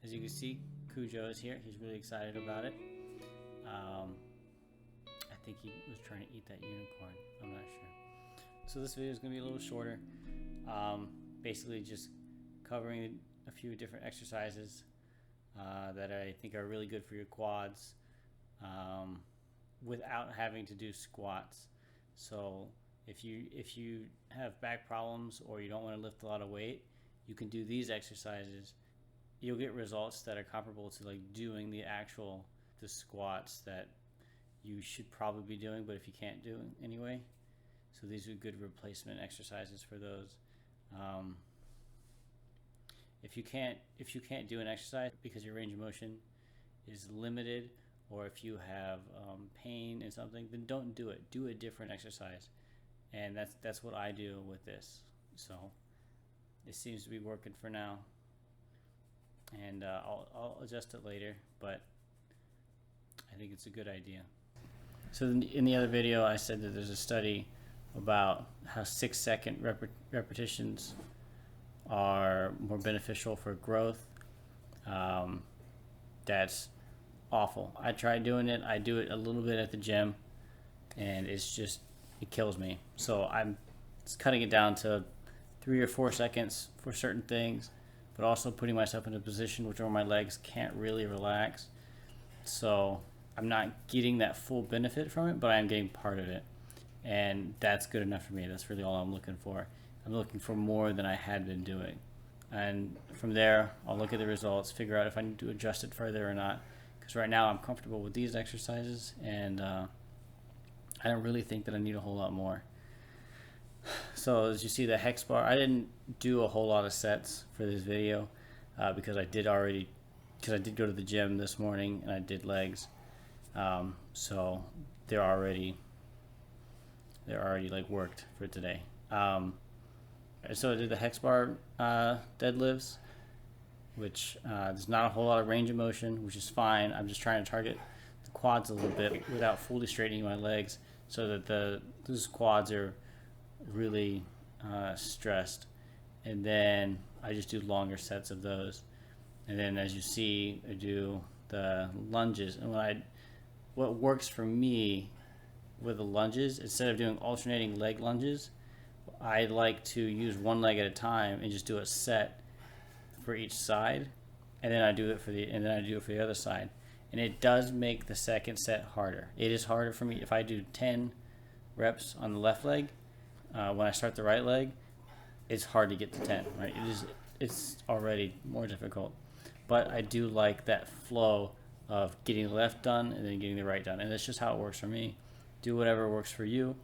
As you can see, Cujo is here. He's really excited about it. I think he was trying to eat that unicorn. I'm not sure. So this video is going to be a little shorter. Basically just covering a few different exercises that I think are really good for your quads without having to do squats. So if you have back problems or you don't want to lift a lot of weight, you can do these exercises. You'll get results that are comparable to like doing the squats that you should probably be doing, but if you can't do it anyway. So these are good replacement exercises for those. If you can't do an exercise because your range of motion is limited, or if you have pain in something, then don't do it. Do a different exercise, and that's what I do with this. So it seems to be working for now, and I'll adjust it later, but I think it's a good idea. So in the other video, I said that there's a study about how 6-second repetitions are more beneficial for growth. That's awful. I tried doing it. I do it a little bit at the gym, and it kills me. So I'm cutting it down to 3 or 4 seconds for certain things, but also putting myself in a position where my legs can't really relax. So I'm not getting that full benefit from it, but I'm getting part of it. And that's good enough for me. That's really all I'm looking for. I'm looking for more than I had been doing. And from there, I'll look at the results, figure out if I need to adjust it further or not. Because right now I'm comfortable with these exercises, and I don't really think that I need a whole lot more. So as you see the hex bar, I didn't do a whole lot of sets for this video because I did go to the gym this morning and I did legs. So they're already like worked for today. So I did the hex bar deadlifts, which there's not a whole lot of range of motion, which is fine. I'm just trying to target the quads a little bit without fully straightening my legs, so that those quads are really stressed. And then I just do longer sets of those. And then as you see, I do the lunges. And what works for me with the lunges, instead of doing alternating leg lunges, I like to use one leg at a time and just do a set for each side, and then I do it for the other side. And it does make the second set harder. It is harder for me if I do 10 reps on the left leg. When I start the right leg, it's hard to get to 10. Right? It's already more difficult. But I do like that flow of getting the left done and then getting the right done, and that's just how it works for me. Do whatever works for you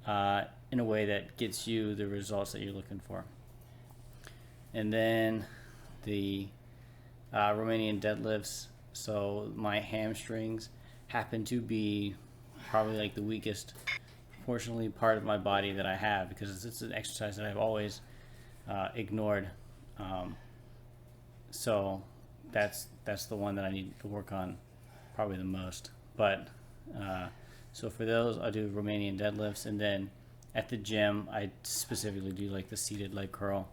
in a way that gets you the results that you're looking for. And then the Romanian deadlifts. So my hamstrings happen to be probably like the weakest proportionally part of my body that I have, because it's an exercise that I've always ignored. So that's the one that I need to work on probably the most. But so for those, I'll do Romanian deadlifts, and then at the gym, I specifically do like the seated leg curl.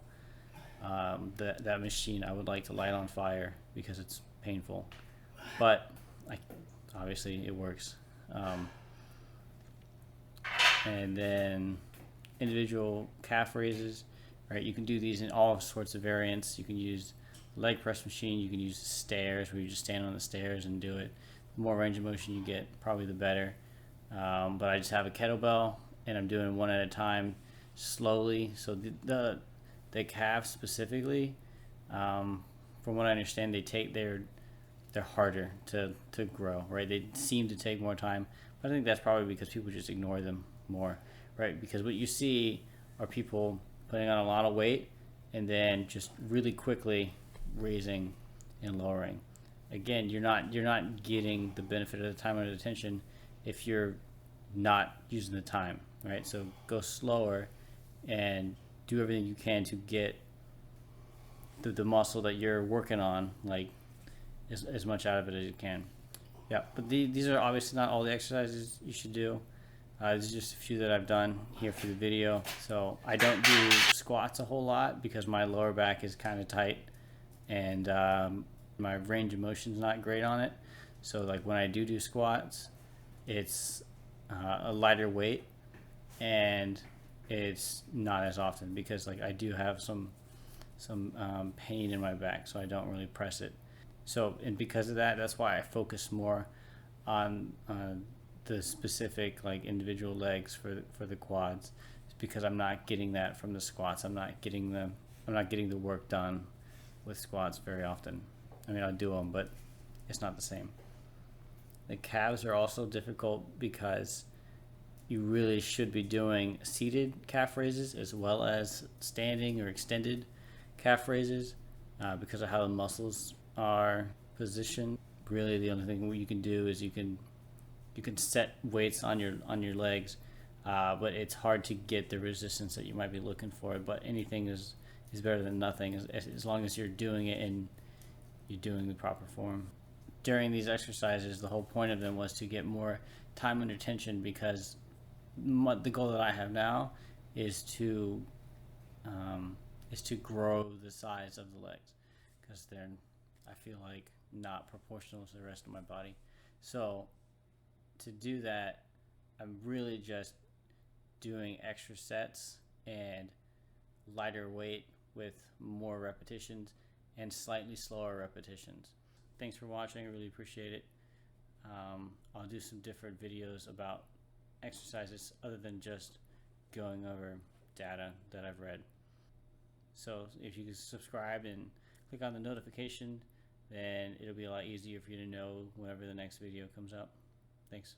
That machine I would like to light on fire because it's painful, but obviously it works. And then individual calf raises, right? You can do these in all sorts of variants. You can use leg press machine. You can use stairs, where you just stand on the stairs and do it. The more range of motion you get, probably the better. But I just have a kettlebell, and I'm doing one at a time, slowly. So the calves specifically, from what I understand, they're harder to grow, right? They seem to take more time, but I think that's probably because people just ignore them more, right? Because what you see are people putting on a lot of weight and then just really quickly raising and lowering. Again, you're not getting the benefit of the time and attention if you're not using the time, right? So go slower and do everything you can to get the muscle that you're working on, like as much out of it as you can. Yeah, but these are obviously not all the exercises you should do. These are just a few that I've done here for the video. So I don't do squats a whole lot because my lower back is kind of tight, and my range of motion is not great on it. So like when I do squats, it's a lighter weight, and it's not as often because like I do have some pain in my back, so I don't really press it. So, and because of that, that's why I focus more on the specific like individual legs for the quads. It's because I'm not getting that from the squats. I'm not getting the work done with squats very often. I mean, I'll do them, but it's not the same. The calves are also difficult because you really should be doing seated calf raises as well as standing or extended calf raises because of how the muscles are positioned. Really, the only thing you can do is you can set weights on your legs, but it's hard to get the resistance that you might be looking for. But anything is better than nothing as long as you're doing it and you're doing the proper form. During these exercises, the whole point of them was to get more time under tension, because the goal that I have now is to grow the size of the legs, because they're, I feel like, not proportional to the rest of my body. So to do that, I'm really just doing extra sets and lighter weight with more repetitions and slightly slower repetitions. Thanks for watching. I really appreciate it. I'll do some different videos about exercises other than just going over data that I've read. So if you can subscribe and click on the notification, then it'll be a lot easier for you to know whenever the next video comes up. Thanks.